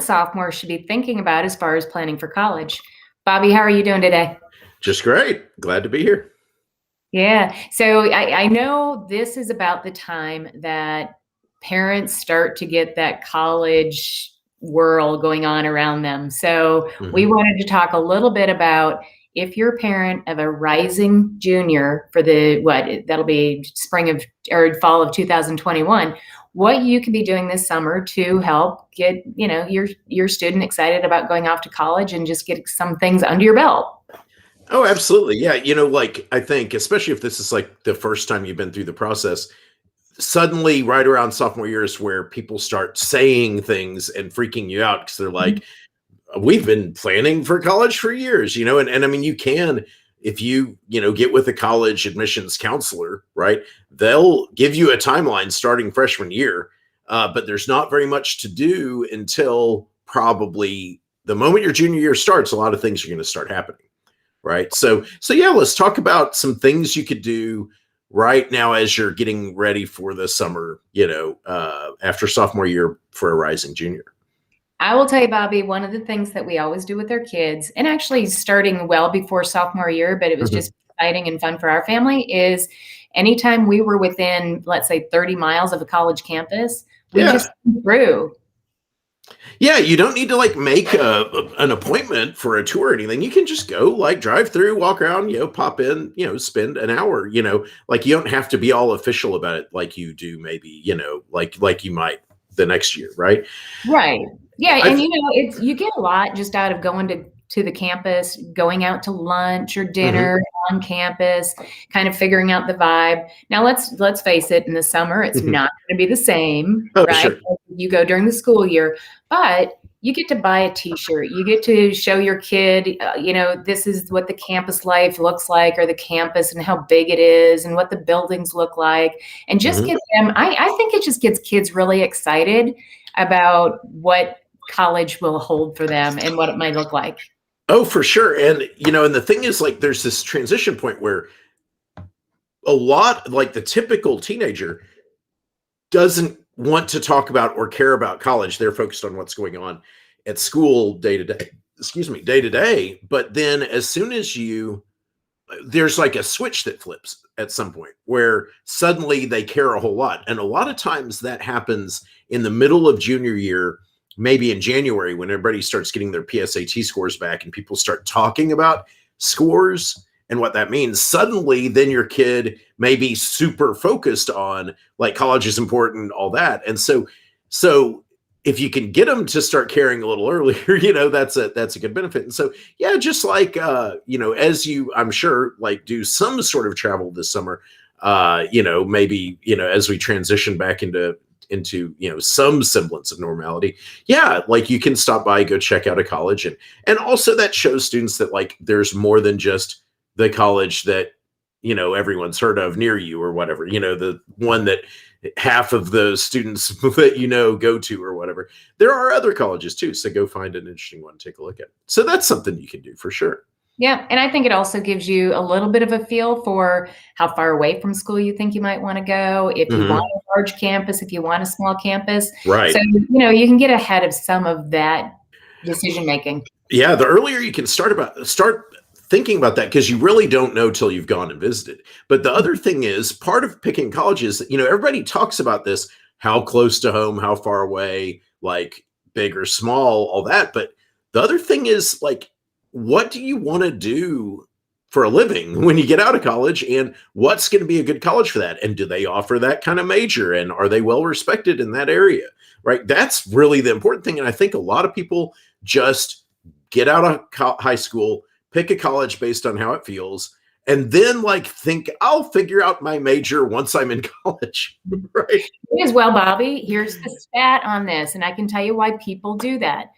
current sophomores should be thinking about as far as planning for college. Bobby, how are you doing today? Just great. Glad to be here. Yeah. So I know this is about the time that parents start to get that college whirl going on around them. So we Hmm. wanted to talk a little bit about if you're a parent of a rising junior for that'll be spring of or fall of 2021, what you can be doing this summer to help get, your student excited about going off to college and just get some things under your belt. Oh, absolutely. Yeah. Like I think, especially if this is like the first time you've been through the process, suddenly right around sophomore year is where people start saying things and freaking you out because they're like, we've been planning for college for years, and I mean, you can, if you get with a college admissions counselor, right? They'll give you a timeline starting freshman year, but there's not very much to do until probably the moment your junior year starts. A lot of things are going to start happening, right? So yeah, let's talk about some things you could do right now as you're getting ready for the summer, after sophomore year for a rising junior. I will tell you, Bobby, one of the things that we always do with our kids, and actually starting well before sophomore year, but it was Mhm. just exciting and fun for our family, is anytime we were within, let's say, 30 miles of a college campus, we just Yeah. went through. Yeah, you don't need to like make an appointment for a tour or anything. You can just go like drive through, walk around, pop in, spend an hour, like you don't have to be all official about it like you do maybe, like you might the next year, right? Right. Yeah, and I've it's you get a lot just out of going to the campus, going out to lunch or Mhm. dinner on campus, kind of figuring out the vibe. Now let's face it, in the summer it's Mhm. not going to be the same, Oh, right? sure. As you go during the school year, but you get to buy a t-shirt. You get to show your kid, this is what the campus life looks like, or the campus and how big it is and what the buildings look like, and just Mhm. get them. I think it just gets kids really excited about what college will hold for them and what it might look like. Oh, for sure. And the thing is like there's this transition point where a lot like the typical teenager doesn't want to talk about or care about college. They're focused on what's going on at school day to day. Excuse me, day to day. But then as soon as there's like a switch that flips at some point where suddenly they care a whole lot. And a lot of times that happens in the middle of junior year, maybe in January when everybody starts getting their PSAT scores back and people start talking about scores and what that means. Suddenly, then your kid may be super focused on like college is important, all that. And so if you can get them to start caring a little earlier, that's a good benefit. And so yeah, just like as you I'm sure like do some sort of travel this summer, maybe as we transition back into some semblance of normality. Yeah, like you can stop by, go check out a college, and also that shows students that like there's more than just the college that everyone's heard of near you or whatever, the one that half of the students that go to or whatever. There are other colleges too, so go find an interesting one, take a look at it. So that's something you can do for sure. Yeah, and I think it also gives you a little bit of a feel for how far away from school you think you might want to go, if you want Hmm. a large campus, if you want a small campus. So, Right. you can get ahead of some of that decision making. Yeah, the earlier you can start thinking about that, because you really don't know till you've gone and visited. But the other thing is, part of picking colleges, everybody talks about this, how close to home, how far away, like big or small, all that. But the other thing is like, what do you want to do for a living when you get out of college, and what's going to be a good college for that? And do they offer that kind of major, and are they well respected in that area? Right? That's really the important thing. And I think a lot of people just get out of high school, pick a college based on how it feels, and then like think I'll figure out my major once I'm in college, right? Me as well, Bobby. Here's the stat on this, and I can tell you why people do that.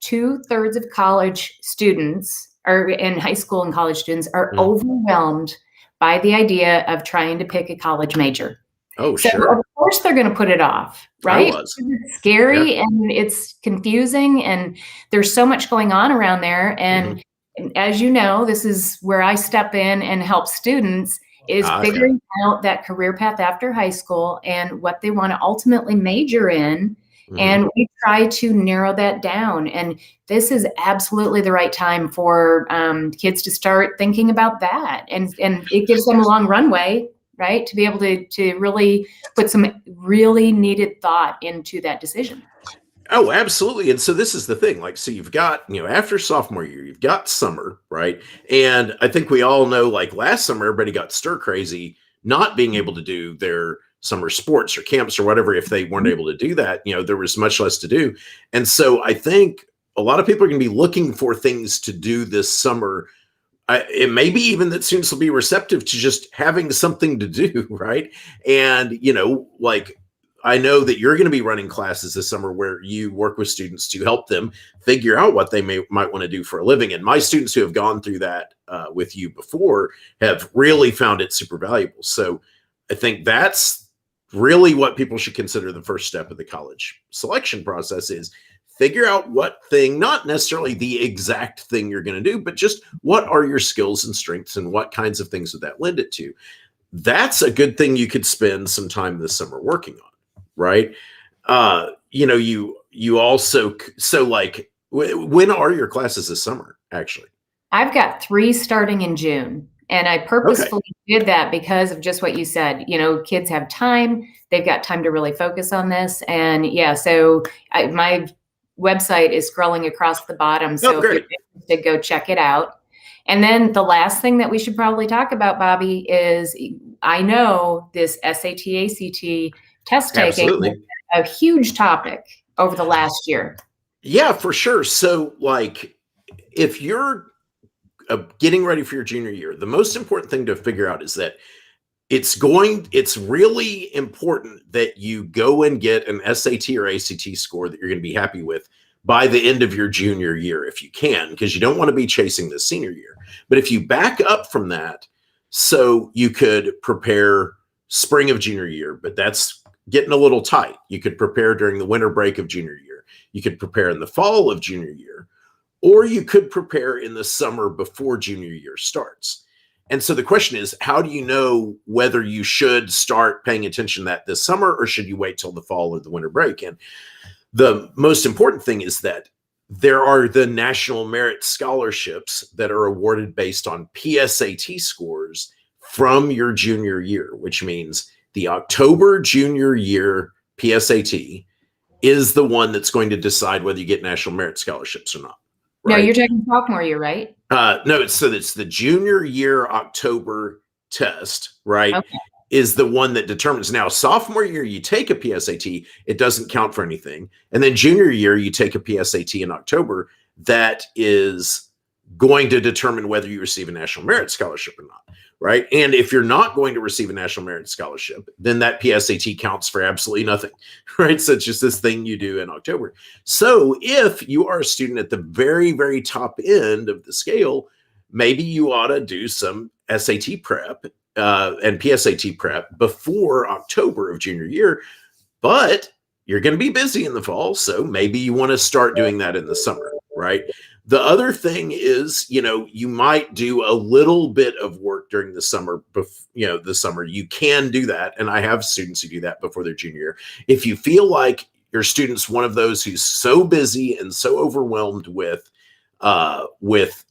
Two-thirds of college students, or in high school and college students, are Mm. overwhelmed by the idea of trying to pick a college major. Oh, So of sure. course they're gonna put it off, I right? was. It's Yeah. scary and it's confusing and there's so much going on around there. Hmm. And as you know, this is where I step in and help students is Yeah. figuring out that career path after high school and what they want to ultimately major in Mhm. And we try to narrow that down. And this is absolutely the right time for kids to start thinking about that. And it gives them a long runway, right, to be able to really put some really needed thought into that decision. Oh, absolutely. And so this is the thing. Like, so you've got, after sophomore year, you've got summer, right? And I think we all know, like last summer, everybody got stir crazy not being able to do their summer sports or camps or whatever. If they weren't able to do that, there was much less to do. And so I think a lot of people are going to be looking for things to do this summer. It may be even that students will be receptive to just having something to do, right? And, like I know that you're going to be running classes this summer where you work with students to help them figure out what they might want to do for a living. And my students who have gone through that with you before have really found it super valuable. So I think that's really what people should consider the first step of the college selection process is figure out what thing, not necessarily the exact thing you're going to do, but just what are your skills and strengths and what kinds of things would that lend it to. That's a good thing you could spend some time this summer working on, right? You also, so like, when are your classes this summer, actually? I've got 3 starting in June, and I Okay. purposefully did that because of just what you said. Kids have time, they've got time to really focus on this, and yeah, so my website is scrolling across the bottom, Oh, so if you're great. interested, go check it out. And then the last thing that we should probably talk about, Bobby, is I know this SAT, ACT test taking has Absolutely. been a huge topic over the last year. Yeah, for sure. So, like, if you're getting ready for your junior year, the most important thing to figure out is that it's really important that you go and get an SAT or ACT score that you're going to be happy with by the end of your junior year if you can, because you don't want to be chasing the senior year. But if you back up from that, so you could prepare spring of junior year, but that's getting a little tight. You could prepare during the winter break of junior year. You could prepare in the fall of junior year, or you could prepare in the summer before junior year starts. And so the question is, how do you know whether you should start paying attention to that this summer or should you wait till the fall or the winter break? And the most important thing is that there are the national merit scholarships that are awarded based on PSAT scores from your junior year, which means the October junior year PSAT is the one that's going to decide whether you get national merit scholarships or not, No, right? you're talking sophomore year, right? No, it's the junior year October test, right? Okay. Is the one that determines. Now, sophomore year, you take a PSAT, it doesn't count for anything. And then junior year, you take a PSAT in October that is going to determine whether you receive a National Merit Scholarship or not, right? And if you're not going to receive a National Merit Scholarship, then that PSAT counts for absolutely nothing, right? So it's just this thing you do in October. So if you are a student at the very, very top end of the scale, maybe you ought to do some SAT prep and PSAT prep before October of junior year, but you're going to be busy in the fall. So maybe you want to start doing that in the summer, right? The other thing is, you might do a little bit of work during the summer. The summer you can do that. And I have students who do that before their junior year. If you feel like your student's one of those who's so busy and so overwhelmed with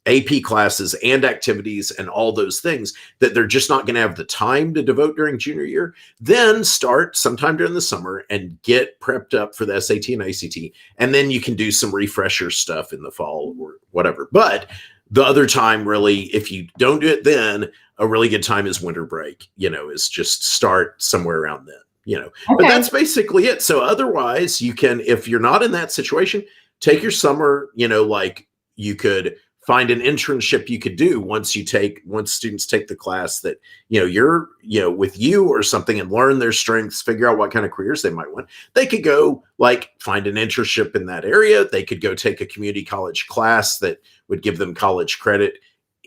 AP classes and activities and all those things that they're just not going to have the time to devote during junior year, then start sometime during the summer and get prepped up for the SAT and ACT. And then you can do some refresher stuff in the fall or whatever. But the other time, really, if you don't do it then, a really good time is winter break, is just start somewhere around then. But Okay. that's basically it. So otherwise, you can, if you're not in that situation, take your summer, like you could find an internship you could do once students take the class that you're with you or something and learn their strengths, figure out what kind of careers they might want. They could go like find an internship in that area. They could go take a community college class that would give them college credit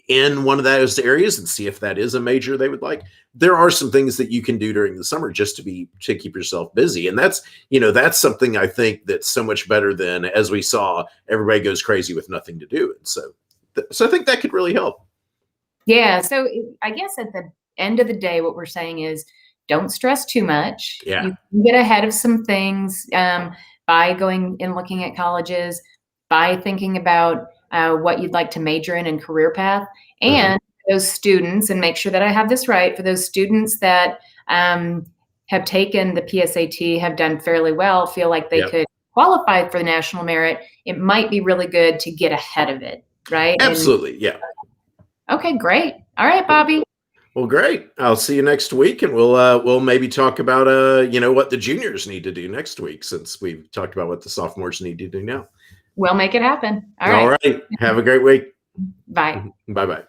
in one of those areas and see if that is a major they would like. There are some things that you can do during the summer just to keep yourself busy. And that's something I think that's so much better than, as we saw, everybody goes crazy with nothing to do. And so I think that could really help. Yeah. So I guess at the end of the day, what we're saying is don't stress too much. Yeah. You can get ahead of some things by going and looking at colleges, by thinking about what you'd like to major in and career path, and those students, and make sure that I have this right, for those students that have taken the PSAT, have done fairly well, feel like they could qualify for the national merit, it might be really good to get ahead of it, right? Absolutely. Yeah. Okay, great. All right, Bobby. Well, great. I'll see you next week, and we'll maybe talk about what the juniors need to do next week, since we've talked about what the sophomores need to do now. We'll make it happen. All right. Have a great week. Bye. Bye-bye.